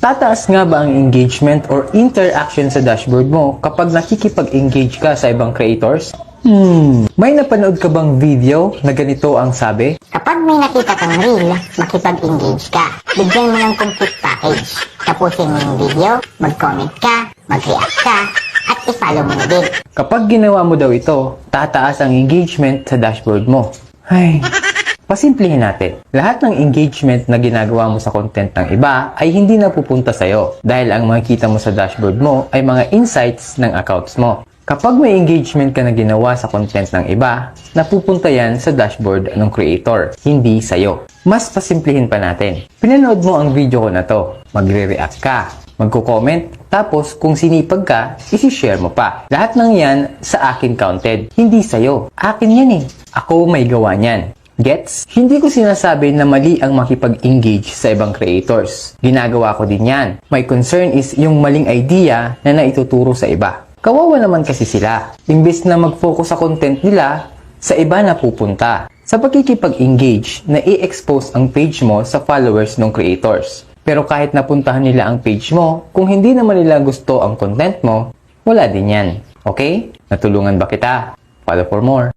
Tataas nga ba ang engagement or interaction sa dashboard mo kapag nakikipag-engage ka sa ibang creators? May napanood ka bang video na ganito ang sabi? Kapag may nakita kang reel, makipag-engage ka. Bigyan mo ng complete package. Tapusin mo yung video, mag-comment ka, mag-react ka, at i-follow mo na din. Kapag ginawa mo daw ito, tataas ang engagement sa dashboard mo. Ay, pasimplihin natin. Lahat ng engagement na ginagawa mo sa content ng iba ay hindi napupunta sa'yo dahil ang makikita mo sa dashboard mo ay mga insights ng accounts mo. Kapag may engagement ka na ginawa sa content ng iba, napupunta yan sa dashboard ng creator, hindi sa'yo. Mas pasimplihin pa natin. Pinanood mo ang video ko na to, magre-react ka, magko-comment, tapos kung sinipag ka, isi-share mo pa. Lahat ng yan sa akin counted, hindi sa'yo. Akin yan eh. Ako may gawa niyan. Gets? Hindi ko sinasabi na mali ang makipag-engage sa ibang creators. Ginagawa ko din yan. My concern is yung maling idea na naituturo sa iba. Kawawa naman kasi sila. Imbes na mag-focus sa content nila, sa iba na pupunta. Sa pagkikipag-engage, na i-expose ang page mo sa followers ng creators. Pero kahit napuntahan nila ang page mo, kung hindi naman nila gusto ang content mo, wala din yan. Okay? Natulungan ba kita? Follow for more.